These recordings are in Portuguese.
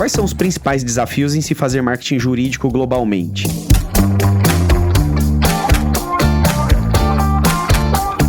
quais são os principais desafios em se fazer marketing jurídico globalmente?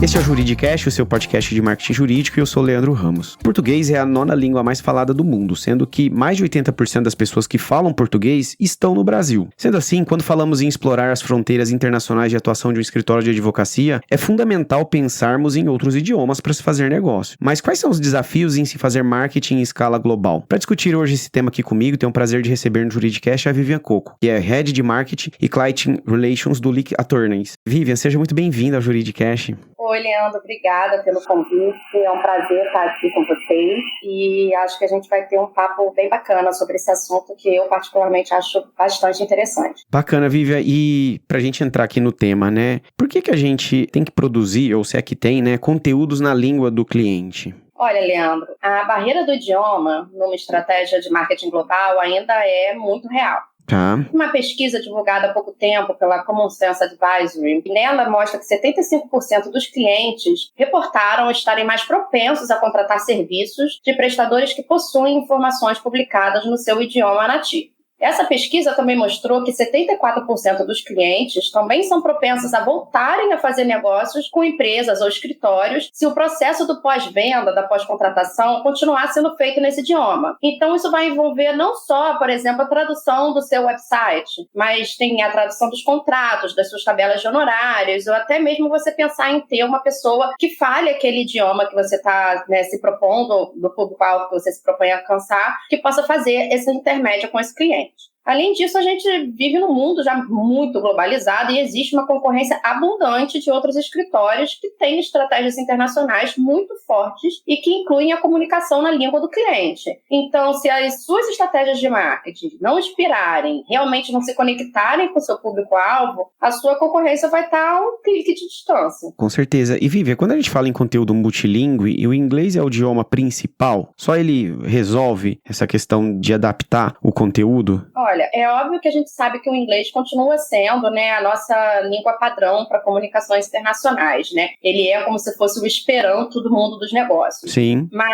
Este é o Juridicast, o seu podcast de marketing jurídico, e eu sou Leandro Ramos. O português é a 9ª língua mais falada do mundo, sendo que mais de 80% das pessoas que falam português estão no Brasil. Sendo assim, quando falamos em explorar as fronteiras internacionais de atuação de um escritório de advocacia, é fundamental pensarmos em outros idiomas para se fazer negócio. Mas quais são os desafios em se fazer marketing em escala global? Para discutir hoje esse tema aqui comigo, tenho o prazer de receber no Juridicast a Vivian Coco, que é Head de Marketing e Client Relations do Leak Attorneys. Vivian, seja muito bem-vinda ao Juridicast. Oi, Leandro, obrigada pelo convite. É um prazer estar aqui com vocês e acho que a gente vai ter um papo bem bacana sobre esse assunto que eu particularmente acho bastante interessante. Bacana, Vivian. E pra gente entrar aqui no tema, né? Por que a gente tem que produzir, ou se é que tem, né, conteúdos na língua do cliente? Olha, Leandro, a barreira do idioma numa estratégia de marketing global ainda é muito real. Tá. Uma pesquisa divulgada há pouco tempo pela Common Sense Advisory, nela mostra que 75% dos clientes reportaram estarem mais propensos a contratar serviços de prestadores que possuem informações publicadas no seu idioma nativo. Essa pesquisa também mostrou que 74% dos clientes também são propensos a voltarem a fazer negócios com empresas ou escritórios se o processo do pós-venda, da pós-contratação, continuar sendo feito nesse idioma. Então, isso vai envolver não só, por exemplo, a tradução do seu website, mas tem a tradução dos contratos, das suas tabelas de honorários, ou até mesmo você pensar em ter uma pessoa que fale aquele idioma que você está, se propondo, do público-alvo que você se propõe a alcançar, que possa fazer esse intermédio com esse cliente. Além disso, a gente vive num mundo já muito globalizado e existe uma concorrência abundante de outros escritórios que têm estratégias internacionais muito fortes e que incluem a comunicação na língua do cliente. Então, se as suas estratégias de marketing não inspirarem, realmente não se conectarem com o seu público-alvo, a sua concorrência vai estar a um clique de distância. Com certeza. E, Vivian, quando a gente fala em conteúdo multilingüe e o inglês é o idioma principal, só ele resolve essa questão de adaptar o conteúdo? Olha, é óbvio que a gente sabe que o inglês continua sendo, a nossa língua padrão para comunicações internacionais, Ele é como se fosse o Esperanto do mundo dos negócios. Sim. Mas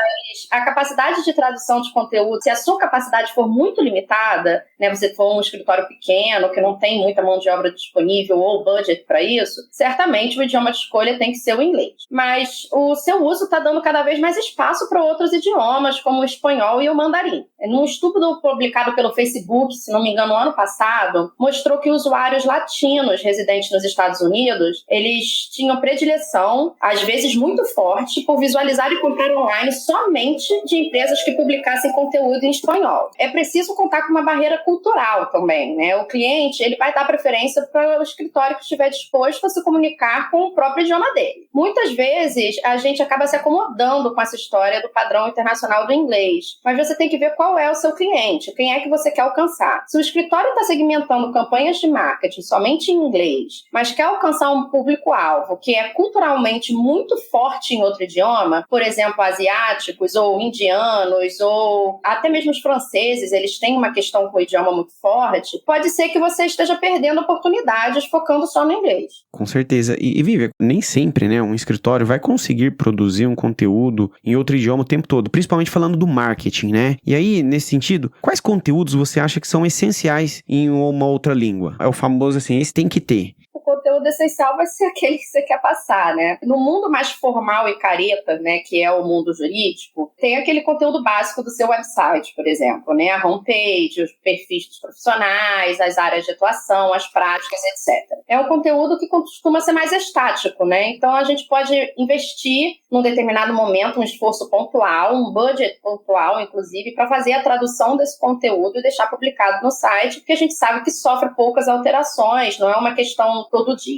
a capacidade de tradução de conteúdo, se a sua capacidade for muito limitada, você for um escritório pequeno, que não tem muita mão de obra disponível ou budget para isso, certamente o idioma de escolha tem que ser o inglês. Mas o seu uso está dando cada vez mais espaço para outros idiomas, como o espanhol e o mandarim. Num estudo publicado pelo Facebook, se não me engano, no ano passado, mostrou que usuários latinos residentes nos Estados Unidos, eles tinham predileção, às vezes muito forte, por visualizar e comprar online somente de empresas que publicassem conteúdo em espanhol. É preciso contar com uma barreira cultural também, O cliente, ele vai dar preferência para o escritório que estiver disposto a se comunicar com o próprio idioma dele. Muitas vezes, a gente acaba se acomodando com essa história do padrão internacional do inglês, mas você tem que ver qual é o seu cliente, quem é que você quer alcançar. Se o escritório está segmentando campanhas de marketing somente em inglês, mas quer alcançar um público-alvo que é culturalmente muito forte em outro idioma, por exemplo, asiáticos ou indianos ou até mesmo os franceses, eles têm uma questão com o idioma muito forte, pode ser que você esteja perdendo oportunidades focando só no inglês. Com certeza. E Vivian, nem sempre, um escritório vai conseguir produzir um conteúdo em outro idioma o tempo todo, principalmente falando do marketing, E aí, nesse sentido, quais conteúdos você acha que são essenciais em uma outra língua? É o famoso esse tem que ter. O conteúdo essencial vai ser aquele que você quer passar, No mundo mais formal e careta, que é o mundo jurídico, tem aquele conteúdo básico do seu website, por exemplo, A homepage, os perfis dos profissionais, as áreas de atuação, as práticas, etc. É um conteúdo que costuma ser mais estático, Então, a gente pode investir num determinado momento, um esforço pontual, um budget pontual, inclusive, para fazer a tradução desse conteúdo e deixar publicado no site, porque a gente sabe que sofre poucas alterações, não é uma questão todo dia,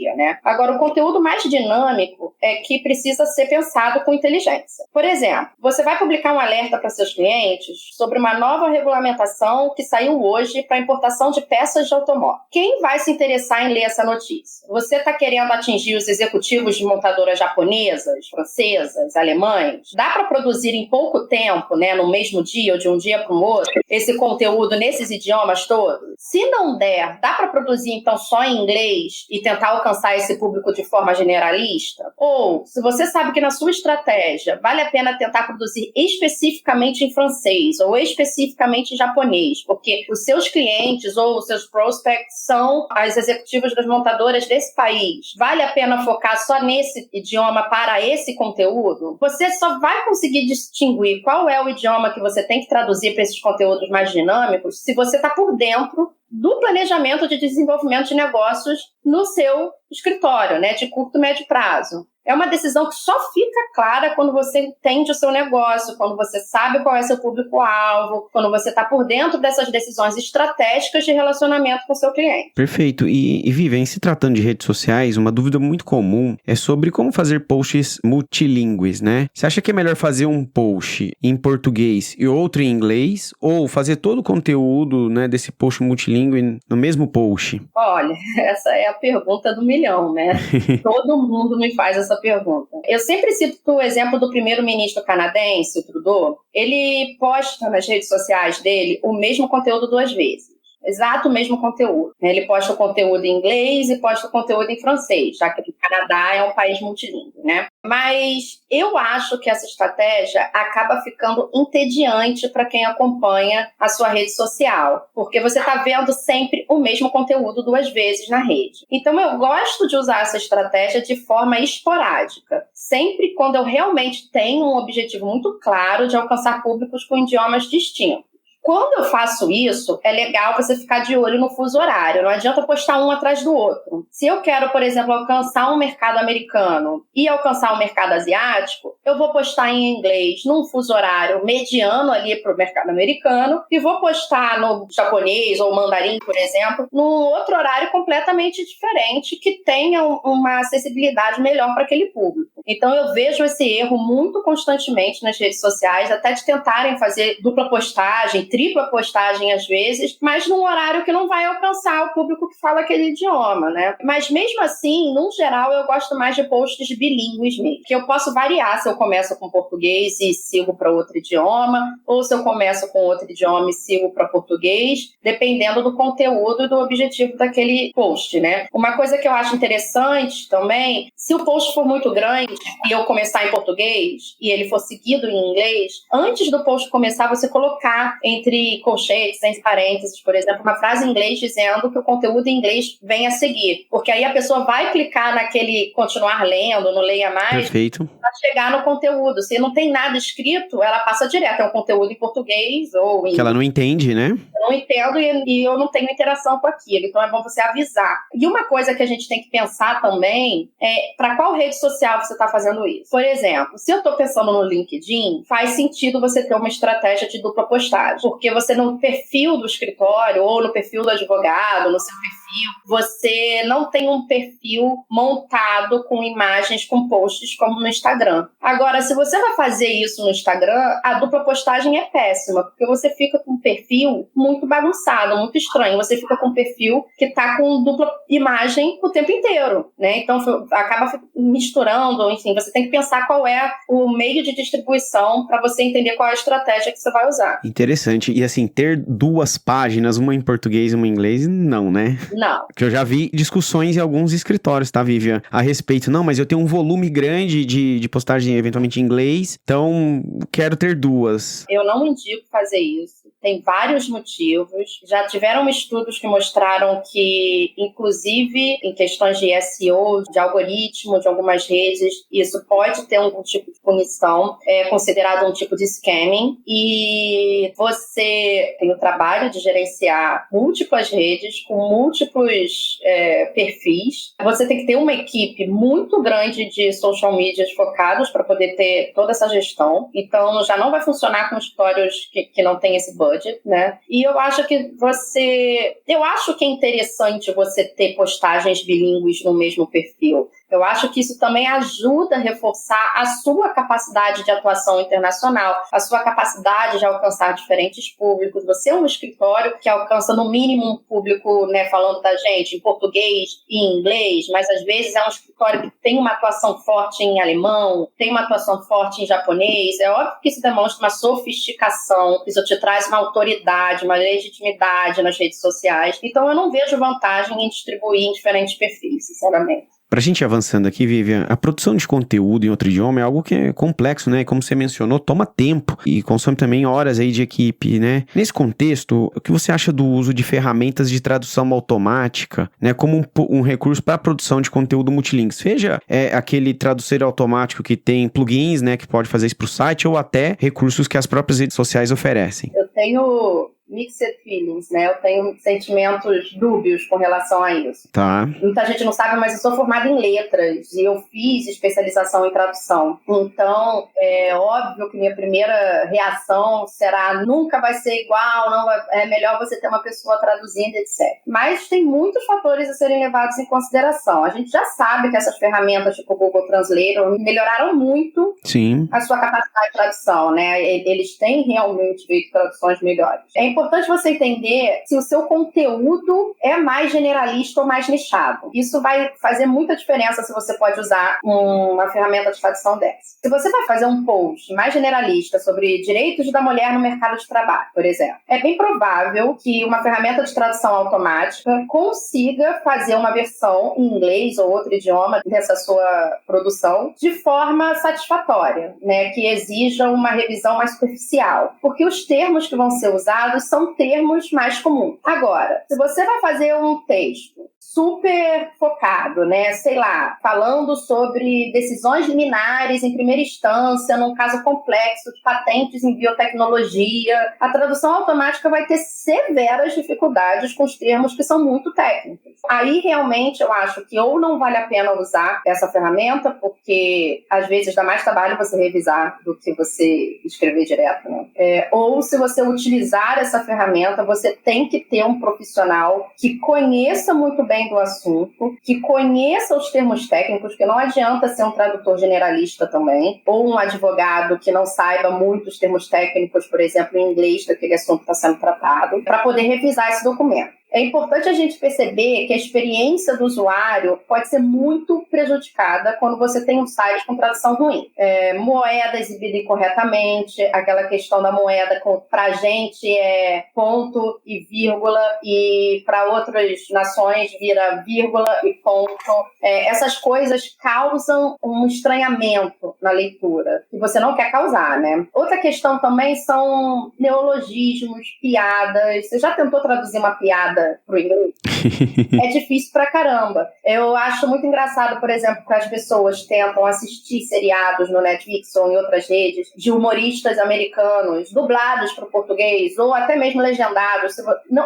Agora, o conteúdo mais dinâmico é que precisa ser pensado com inteligência. Por exemplo, você vai publicar um alerta para seus clientes sobre uma nova regulamentação que saiu hoje para a importação de peças de automóvel. Quem vai se interessar em ler essa notícia? Você está querendo atingir os executivos de montadoras japonesas, francesas, alemães? Dá para produzir em pouco tempo, no mesmo dia ou de um dia para o outro, esse conteúdo nesses idiomas todos? Se não der, dá para produzir então só em inglês e tentar alcançar esse público de forma generalista? Ou, se você sabe que na sua estratégia vale a pena tentar produzir especificamente em francês ou especificamente em japonês, porque os seus clientes ou os seus prospects são as executivas das montadoras desse país, vale a pena focar só nesse idioma para esse conteúdo? Você só vai conseguir distinguir qual é o idioma que você tem que traduzir para esses conteúdos mais dinâmicos se você está por dentro do planejamento de desenvolvimento de negócios no seu escritório, né, de curto e médio prazo. É uma decisão que só fica clara quando você entende o seu negócio, quando você sabe qual é seu público-alvo, quando você está por dentro dessas decisões estratégicas de relacionamento com o seu cliente. Perfeito. E Vivian, se tratando de redes sociais, uma dúvida muito comum é sobre como fazer posts multilingües, né? Você acha que é melhor fazer um post em português e outro em inglês, ou fazer todo o conteúdo, né, desse post multilingüe no mesmo post? Olha, essa é a pergunta do milhão, né? Todo mundo me faz essa pergunta. Eu sempre cito o exemplo do primeiro-ministro canadense, o Trudeau. Ele posta nas redes sociais dele o mesmo conteúdo 2 vezes. Exato o mesmo conteúdo. Ele posta o conteúdo em inglês e posta o conteúdo em francês, já que o Canadá é um país multilingüe, né? Mas eu acho que essa estratégia acaba ficando entediante para quem acompanha a sua rede social, porque você está vendo sempre o mesmo conteúdo 2 vezes na rede. Então eu gosto de usar essa estratégia de forma esporádica, sempre quando eu realmente tenho um objetivo muito claro de alcançar públicos com idiomas distintos. Quando eu faço isso, é legal você ficar de olho no fuso horário. Não adianta postar um atrás do outro. Se eu quero, por exemplo, alcançar um mercado americano e alcançar um mercado asiático, eu vou postar em inglês num fuso horário mediano ali para o mercado americano e vou postar no japonês ou mandarim, por exemplo, num outro horário completamente diferente que tenha uma acessibilidade melhor para aquele público. Então eu vejo esse erro muito constantemente nas redes sociais, até de tentarem fazer dupla postagem, tripla postagem às vezes, mas num horário que não vai alcançar o público que fala aquele idioma, né? Mas mesmo assim, no geral, eu gosto mais de posts bilíngues mesmo, que eu posso variar se eu começo com português e sigo para outro idioma, ou se eu começo com outro idioma e sigo para português, dependendo do conteúdo e do objetivo daquele post, né? Uma coisa que eu acho interessante também, se o post for muito grande e eu começar em português e ele for seguido em inglês, antes do post começar, você colocar entre colchetes, entre parênteses, por exemplo, uma frase em inglês dizendo que o conteúdo em inglês vem a seguir. Porque aí a pessoa vai clicar naquele continuar lendo, no leia mais, para chegar no conteúdo. Se não tem nada escrito, ela passa direto. É um conteúdo em português ou em... Que ela não entende, né? Eu não entendo e eu não tenho interação com aquilo. Então é bom você avisar. E uma coisa que a gente tem que pensar também é para qual rede social você está fazendo isso. Por exemplo, se eu estou pensando no LinkedIn, faz sentido você ter uma estratégia de dupla postagem. Porque você no perfil do escritório ou no perfil do advogado, no seu perfil, você não tem um perfil montado com imagens, com posts como no Instagram. Agora, se você vai fazer isso no Instagram, a dupla postagem é péssima, porque você fica com um perfil muito bagunçado, muito estranho. Você fica com um perfil que está com dupla imagem o tempo inteiro, né? Então, acaba misturando, enfim, você tem que pensar qual é o meio de distribuição para você entender qual é a estratégia que você vai usar. Interessante. E assim, ter 2 páginas, uma em português e uma em inglês, não, né? Não. Porque eu já vi discussões em alguns escritórios, tá, Vivian? A respeito, não, mas eu tenho um volume grande de postagem eventualmente em inglês, então quero ter 2. Eu não indico fazer isso. Tem vários motivos. Já tiveram estudos que mostraram que, inclusive, em questões de SEO, de algoritmo, de algumas redes, isso pode ter algum tipo de punição. É considerado um tipo de scamming. E você tem o trabalho de gerenciar múltiplas redes com múltiplos perfis. Você tem que ter uma equipe muito grande de social media focados para poder ter toda essa gestão. Então, já não vai funcionar com escritórios que não tem esse budget, né? E eu acho que é interessante você ter postagens bilíngues no mesmo perfil. Eu acho que isso também ajuda a reforçar a sua capacidade de atuação internacional, a sua capacidade de alcançar diferentes públicos. Você é um escritório que alcança no mínimo um público, né, falando da gente em português e em inglês, mas às vezes é um escritório que tem uma atuação forte em alemão, tem uma atuação forte em japonês. É óbvio que isso demonstra uma sofisticação, isso te traz uma autoridade, uma legitimidade nas redes sociais. Então eu não vejo vantagem em distribuir em diferentes perfis, sinceramente. Pra gente ir avançando aqui, Vivian, a produção de conteúdo em outro idioma é algo que é complexo, né? Como você mencionou, toma tempo e consome também horas aí de equipe, né? Nesse contexto, o que você acha do uso de ferramentas de tradução automática, né? Como um recurso para a produção de conteúdo multilingue? Seja aquele tradutor automático que tem plugins, né? Que pode fazer isso pro site, ou até recursos que as próprias redes sociais oferecem. Eu tenho mixed feelings, né? Eu tenho sentimentos dúbios com relação a isso. Tá. Muita gente não sabe, mas eu sou formada em letras e eu fiz especialização em tradução. Então, é óbvio que minha primeira reação será nunca vai ser igual, é melhor você ter uma pessoa traduzindo, etc. Mas tem muitos fatores a serem levados em consideração. A gente já sabe que essas ferramentas tipo o Google Translator melhoraram muito Sim. a sua capacidade de tradução, né? Eles têm realmente feito traduções melhores. É importante você entender se o seu conteúdo é mais generalista ou mais nichado. Isso vai fazer muita diferença se você pode usar uma ferramenta de tradução dessa. Se você vai fazer um post mais generalista sobre direitos da mulher no mercado de trabalho, por exemplo, é bem provável que uma ferramenta de tradução automática consiga fazer uma versão em inglês ou outro idioma dessa sua produção de forma satisfatória, né? Que exija uma revisão mais superficial. Porque os termos que vão ser usados são termos mais comuns. Agora, se você vai fazer um texto super focado, né, sei lá, falando sobre decisões liminares em primeira instância, num caso complexo de patentes em biotecnologia, a tradução automática vai ter severas dificuldades com os termos que são muito técnicos. Aí, realmente, eu acho que ou não vale a pena usar essa ferramenta, porque às vezes dá mais trabalho você revisar do que você escrever direto, né? Ou se você utilizar essa ferramenta, você tem que ter um profissional que conheça muito bem do assunto, que conheça os termos técnicos, que não adianta ser um tradutor generalista também, ou um advogado que não saiba muitos termos técnicos, por exemplo, em inglês daquele assunto que está sendo tratado, para poder revisar esse documento. É importante a gente perceber que a experiência do usuário pode ser muito prejudicada quando você tem um site com tradução ruim. Moeda exibida incorretamente, aquela questão da moeda para a gente é ponto e vírgula, e para outras nações vira vírgula e ponto. Essas coisas causam um estranhamento na leitura, que você não quer causar, né? Outra questão também são neologismos, piadas. Você já tentou traduzir uma piada pro inglês? É difícil pra caramba. Eu acho muito engraçado, por exemplo, que as pessoas tentam assistir seriados no Netflix ou em outras redes de humoristas americanos dublados para o português ou até mesmo legendados.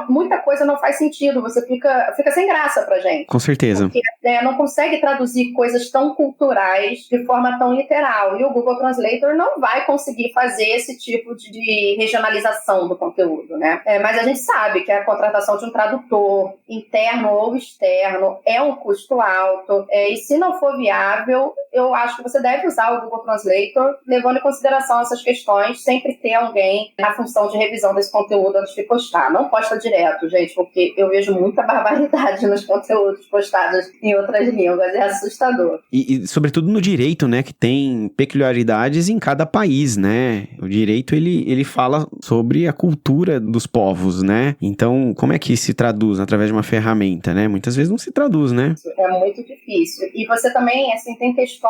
Muita coisa não faz sentido, você fica sem graça pra gente. Com certeza. Porque não consegue traduzir coisas tão culturais de forma tão literal. E o Google Translator não vai conseguir fazer esse tipo de regionalização do conteúdo, né? Mas a gente sabe que a contratação de um tradutor, interno ou externo, é um custo alto. E se não for viável, eu acho que você deve usar o Google Translator, levando em consideração essas questões, sempre ter alguém na função de revisão desse conteúdo antes de postar. Não posta direto, gente, porque eu vejo muita barbaridade nos conteúdos postados em outras línguas. É assustador. E sobretudo no direito, né, que tem peculiaridades em cada país, né? O direito, ele fala sobre a cultura dos povos, né? Então, como é que se traduz através de uma ferramenta, né? Muitas vezes não se traduz, né? É muito difícil. E você também, assim, tem questões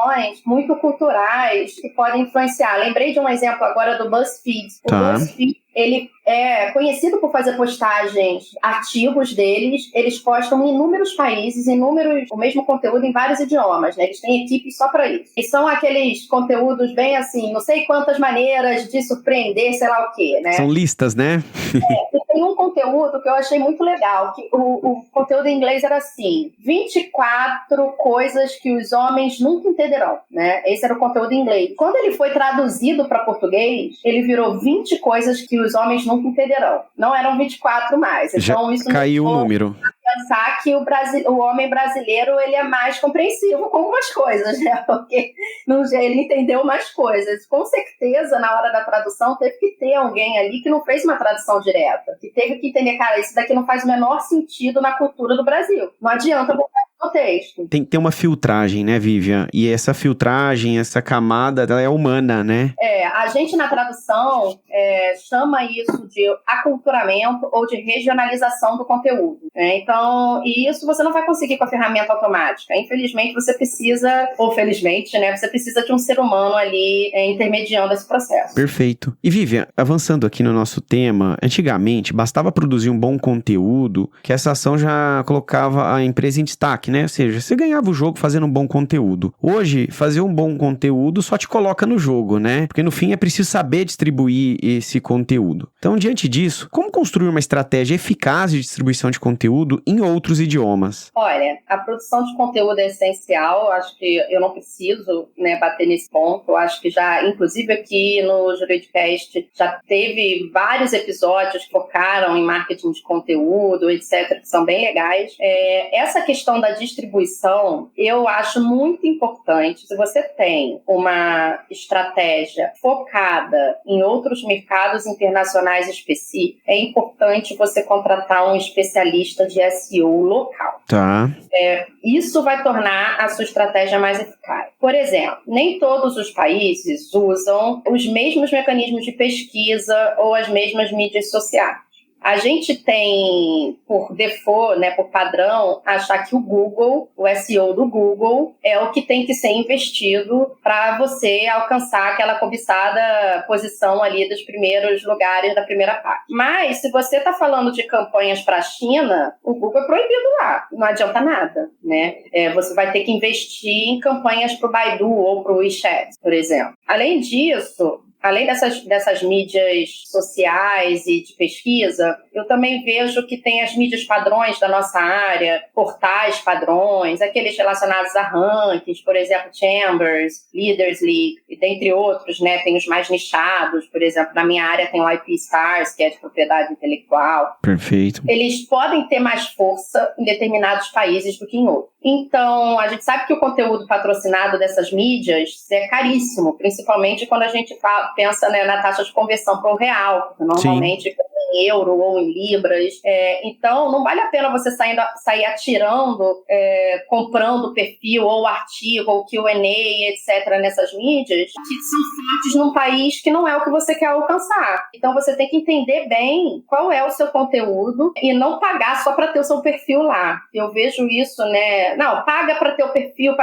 muito culturais que podem influenciar. Lembrei de um exemplo agora do BuzzFeed. O BuzzFeed, ele é conhecido por fazer postagens, artigos deles, eles postam em inúmeros países, o mesmo conteúdo em vários idiomas, né? Eles têm equipes só para isso. E são aqueles conteúdos bem assim, não sei quantas maneiras de surpreender, sei lá o quê, né? São listas, né? E tem um conteúdo que eu achei muito legal, que o conteúdo em inglês era assim, 24 coisas que os homens nunca entenderão, né? Esse era o conteúdo em inglês. Quando ele foi traduzido para português, ele virou 20 coisas que os homens nunca entenderão. Não eram 24 mais. Então, já isso caiu o número. pensar que o homem brasileiro ele é mais compreensivo com algumas coisas, né? Porque ele entendeu mais coisas. Com certeza, na hora da tradução, teve que ter alguém ali que não fez uma tradução direta, que teve que entender, cara, isso daqui não faz o menor sentido na cultura do Brasil. Não adianta botar no texto. Tem que ter uma filtragem, né, Vivian? E essa filtragem, essa camada, ela é humana, né? A gente na tradução chama isso de aculturamento ou de regionalização do conteúdo, né? Então, e isso você não vai conseguir com a ferramenta automática. Infelizmente, você precisa, ou felizmente, né, você precisa de um ser humano ali intermediando esse processo. Perfeito. E Vivian, avançando aqui no nosso tema, antigamente bastava produzir um bom conteúdo que essa ação já colocava a empresa em destaque, né? Ou seja, você ganhava o jogo fazendo um bom conteúdo. Hoje, fazer um bom conteúdo só te coloca no jogo, né? Porque no fim é preciso saber distribuir esse conteúdo. Então, diante disso, como construir uma estratégia eficaz de distribuição de conteúdo em outros idiomas? Olha, a produção de conteúdo é essencial. Acho que eu não preciso, né, bater nesse ponto. Eu acho que já, inclusive aqui no Juridicast, já teve vários episódios que focaram em marketing de conteúdo, etc., que são bem legais. Essa questão da distribuição, eu acho muito importante. Se você tem uma estratégia focada em outros mercados internacionais específicos, é importante você contratar um especialista de SEO local. Tá. Isso vai tornar a sua estratégia mais eficaz. Por exemplo, nem todos os países usam os mesmos mecanismos de pesquisa ou as mesmas mídias sociais. A gente tem, por default, né, por padrão, achar que o Google, o SEO do Google, é o que tem que ser investido para você alcançar aquela cobiçada posição ali dos primeiros lugares da primeira parte. Mas, se você está falando de campanhas para a China, o Google é proibido lá. Não adianta nada, né? Você vai ter que investir em campanhas para o Baidu ou para o WeChat, por exemplo. Além disso, além dessas mídias sociais e de pesquisa, eu também vejo que tem as mídias padrões da nossa área, portais padrões, aqueles relacionados a rankings, por exemplo, Chambers, Leaders League, e dentre outros, né? Tem os mais nichados, por exemplo, na minha área tem o IP Stars, que é de propriedade intelectual. Perfeito. Eles podem ter mais força em determinados países do que em outros. Então, a gente sabe que o conteúdo patrocinado dessas mídias é caríssimo, principalmente quando a gente pensa, né, na taxa de conversão para o real, porque normalmente em euro ou em libras. Então, não vale a pena você sair atirando, comprando perfil ou artigo ou Q&A, etc., nessas mídias, que são fortes num país que não é o que você quer alcançar. Então, você tem que entender bem qual é o seu conteúdo e não pagar só para ter o seu perfil lá. Eu vejo isso, né? Não, paga para ter o perfil,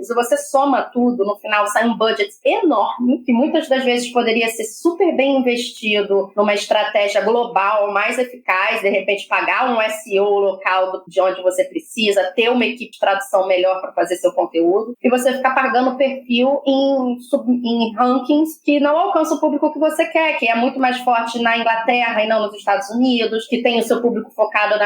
se você soma tudo, no final sai um budget enorme, que muitas das vezes poderia ser super bem investido numa estratégia global mais eficaz, de repente pagar um SEO local de onde você precisa, ter uma equipe de tradução melhor para fazer seu conteúdo, e você ficar pagando perfil em rankings que não alcançam o público que você quer, que é muito mais forte na Inglaterra e não nos Estados Unidos, que tem o seu público focado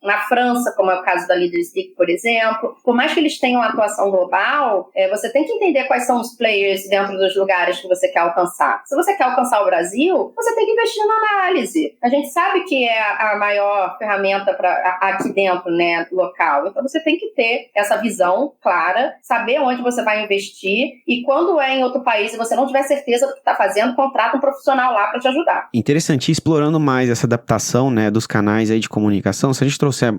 na França, como é o caso da Leaders League, por exemplo. Por mais que eles tenham atuação global, você tem que entender quais são os players dentro dos lugares que você quer alcançar. Se você quer alcançar o Brasil, você tem que investir na análise. A gente sabe que é a maior ferramenta aqui dentro, né, local. Então você tem que ter essa visão clara, saber onde você vai investir, e quando é em outro país e você não tiver certeza do que está fazendo, contrata um profissional lá para te ajudar. Interessante, explorando mais essa adaptação, né, dos canais aí de comunicação, se a gente trouxer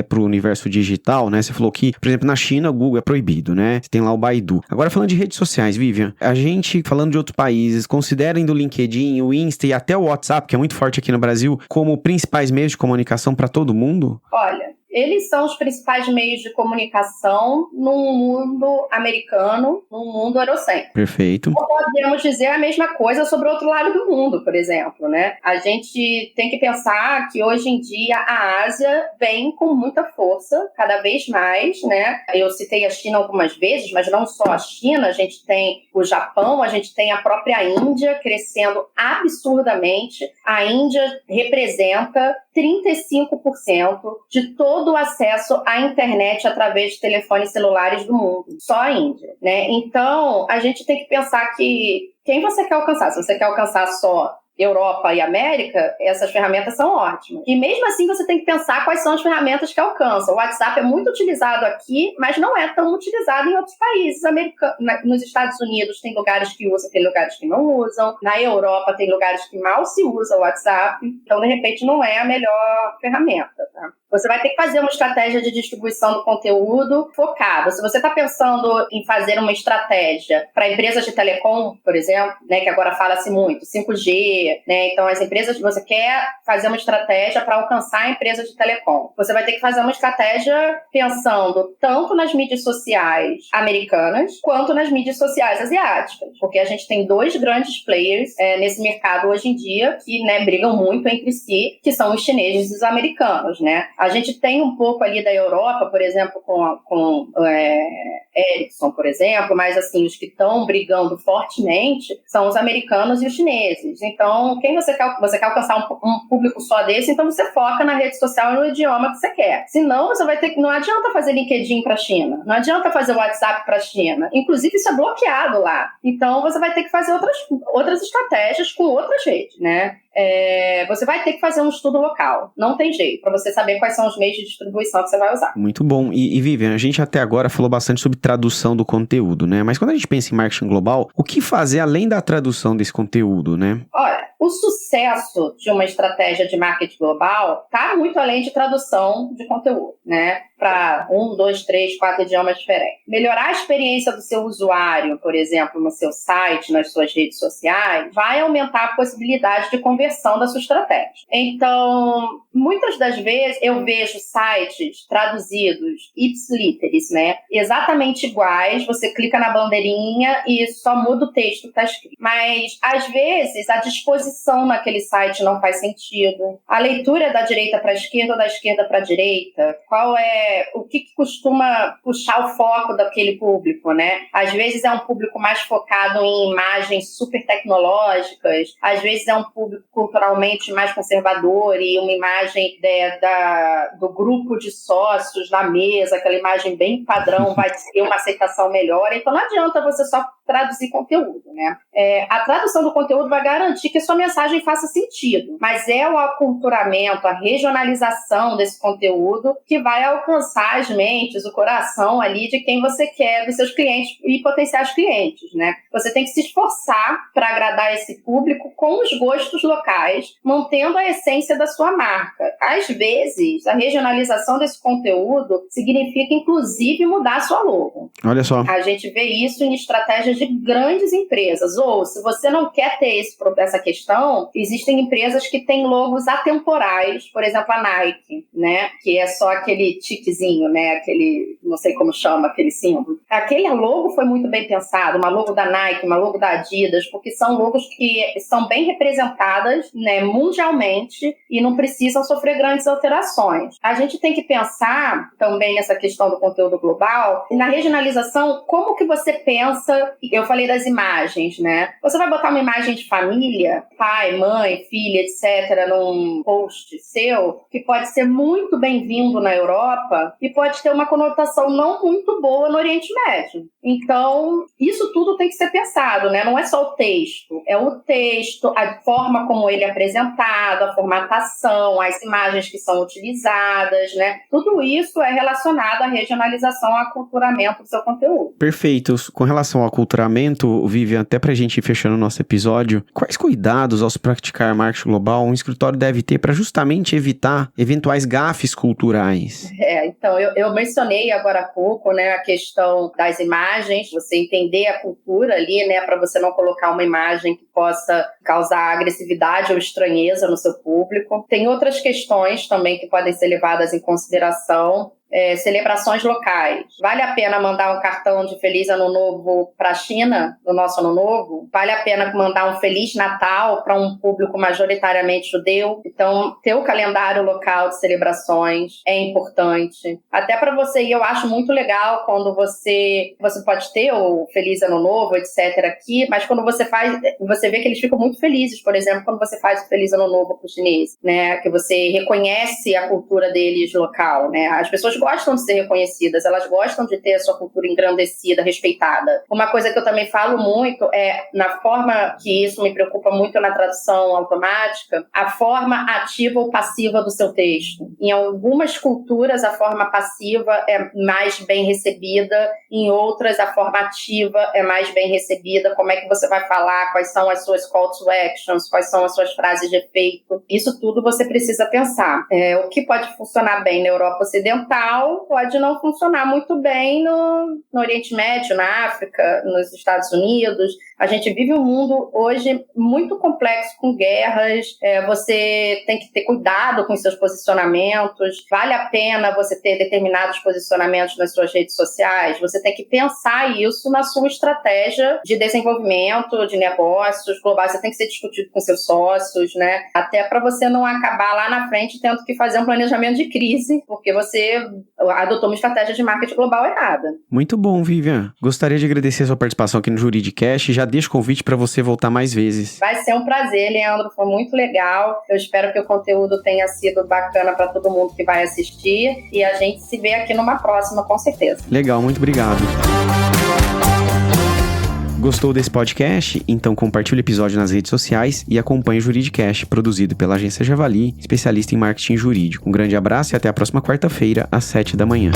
para o universo digital, né, você falou que, por exemplo, na China o Google é proibido, né, você tem lá o Baidu. Agora falando de redes sociais, Vivian, a gente, falando de outros países, considerem do LinkedIn, o Insta e até o WhatsApp, que é muito forte aqui no Brasil, como principais meios de comunicação para todo mundo? Olha, eles são os principais meios de comunicação no mundo americano, no mundo eurocêntrico. Perfeito. Ou podemos dizer a mesma coisa sobre o outro lado do mundo, por exemplo, né? A gente tem que pensar que hoje em dia a Ásia vem com muita força, cada vez mais, né? Eu citei a China algumas vezes, mas não só a China, a gente tem o Japão, a gente tem a própria Índia crescendo absurdamente. A Índia representa 35% de todo o acesso à internet através de telefones celulares do mundo. Só a Índia, né? Então, a gente tem que pensar que quem você quer alcançar? Se você quer alcançar só Europa e América, essas ferramentas são ótimas. E mesmo assim, você tem que pensar quais são as ferramentas que alcançam. O WhatsApp é muito utilizado aqui, mas não é tão utilizado em outros países americanos. Nos Estados Unidos tem lugares que usam, tem lugares que não usam. Na Europa tem lugares que mal se usa o WhatsApp. Então, de repente, não é a melhor ferramenta, tá? Você vai ter que fazer uma estratégia de distribuição do conteúdo focada. Se você está pensando em fazer uma estratégia para empresas de telecom, por exemplo, né, que agora fala-se muito, 5G, né, então as empresas, você quer fazer uma estratégia para alcançar empresas de telecom. Você vai ter que fazer uma estratégia pensando tanto nas mídias sociais americanas quanto nas mídias sociais asiáticas, porque a gente tem dois grandes players nesse mercado hoje em dia que, né, brigam muito entre si, que são os chineses e os americanos, né? A gente tem um pouco ali da Europa, por exemplo, com Ericsson, por exemplo, mas assim, os que estão brigando fortemente são os americanos e os chineses. Então, quem você quer alcançar um público só desse, então você foca na rede social e no idioma que você quer. Senão, você vai ter que... Não adianta fazer LinkedIn para a China, não adianta fazer WhatsApp para a China. Inclusive, isso é bloqueado lá. Então, você vai ter que fazer outras estratégias com outras redes, né? Você vai ter que fazer um estudo local, não tem jeito, para você saber quais são os meios de distribuição que você vai usar. Muito bom. E Vivian, a gente até agora falou bastante sobre tradução do conteúdo, né? Mas quando a gente pensa em marketing global, o que fazer além da tradução desse conteúdo, né? Olha, o sucesso de uma estratégia de marketing global está muito além de tradução de conteúdo, né? Para 1, 2, 3, 4 idiomas diferentes. Melhorar a experiência do seu usuário, por exemplo, no seu site, nas suas redes sociais, vai aumentar a possibilidade de conversão da sua estratégia. Então, muitas das vezes eu vejo sites traduzidos ipsiliteris, né? Exatamente iguais, você clica na bandeirinha e só muda o texto que está escrito. Mas, às vezes, a disposição naquele site não faz sentido. A leitura é da direita para a esquerda ou da esquerda para a direita. O que costuma puxar o foco daquele público, né? Às vezes é um público mais focado em imagens super tecnológicas, às vezes é um público culturalmente mais conservador e uma imagem do grupo de sócios na mesa, aquela imagem bem padrão, vai ter uma aceitação melhor. Então não adianta você só traduzir conteúdo, né? A tradução do conteúdo vai garantir que a sua mensagem faça sentido, mas é o aculturamento, a regionalização desse conteúdo que vai alcançar as mentes, o coração ali de quem você quer, dos seus clientes e potenciais clientes, né? Você tem que se esforçar para agradar esse público com os gostos locais, mantendo a essência da sua marca. Às vezes, a regionalização desse conteúdo significa, inclusive, mudar a sua logo. Olha só. A gente vê isso em estratégias de grandes empresas. Ou, se você não quer ter essa questão, existem empresas que têm logos atemporais, por exemplo, a Nike, né? Que é só aquele tiquezinho, né? Aquele, não sei como chama, aquele símbolo. Aquele logo foi muito bem pensado, uma logo da Nike, uma logo da Adidas, porque são logos que são bem representadas, né, mundialmente e não precisam sofrer grandes alterações. A gente tem que pensar também nessa questão do conteúdo global, na regionalização, como que você pensa, eu falei das imagens, né? Você vai botar uma imagem de família, pai, mãe, filha, etc., num post seu, que pode ser muito bem-vindo na Europa e pode ter uma conotação não muito boa no Oriente Médio. Então, isso tudo tem que ser pensado, né? Não é só o texto, é o texto, a forma como ele é apresentado, a formatação, as imagens que são utilizadas, né? Tudo isso é relacionado à regionalização, ao aculturamento do seu conteúdo. Perfeito. Com relação ao aculturamento, Vivian, até pra gente ir fechando o nosso episódio, quais cuidados ao se praticar marketing global um escritório deve ter para justamente evitar eventuais gafes culturais? Então, eu mencionei agora há pouco, né, a questão das imagens, você entender a cultura ali, né, para você não colocar uma imagem que possa causar agressividade ou estranheza no seu público. Tem outras questões também que podem ser levadas em consideração. Celebrações locais. Vale a pena mandar um cartão de Feliz Ano Novo para a China, no nosso Ano Novo? Vale a pena mandar um Feliz Natal para um público majoritariamente judeu? Então, ter o calendário local de celebrações é importante. Até para você, e eu acho muito legal quando você pode ter o Feliz Ano Novo, etc. aqui, mas quando você faz, você vê que eles ficam muito felizes, por exemplo, quando você faz o Feliz Ano Novo para os chineses, né? Que você reconhece a cultura deles local, né? As pessoas gostam de ser reconhecidas, elas gostam de ter a sua cultura engrandecida, respeitada. Uma coisa que eu também falo muito é, na forma que isso me preocupa muito na tradução automática, a forma ativa ou passiva do seu texto. Em algumas culturas, a forma passiva é mais bem recebida, em outras, a forma ativa é mais bem recebida. Como é que você vai falar, quais são as suas call to actions, quais são as suas frases de efeito. Isso tudo você precisa pensar. O que pode funcionar bem na Europa Ocidental pode não funcionar muito bem no Oriente Médio, na África, nos Estados Unidos. A gente vive um mundo hoje muito complexo, com guerras. Você tem que ter cuidado com os seus posicionamentos. Vale a pena você ter determinados posicionamentos nas suas redes sociais. Você tem que pensar isso na sua estratégia de desenvolvimento, de negócios globais. Você tem que ser discutido com seus sócios, né? Até para você não acabar lá na frente tendo que fazer um planejamento de crise, porque você adotou uma estratégia de marketing global errada. Muito bom, Vivian. Gostaria de agradecer a sua participação aqui no Juridicast e já deixo o convite para você voltar mais vezes. Vai ser um prazer, Leandro. Foi muito legal. Eu espero que o conteúdo tenha sido bacana para todo mundo que vai assistir e a gente se vê aqui numa próxima, com certeza. Legal, muito obrigado. Gostou desse podcast? Então compartilhe o episódio nas redes sociais e acompanhe o Juridicast, produzido pela Agência Javali, especialista em marketing jurídico. Um grande abraço e até a próxima quarta-feira, às 7 da manhã.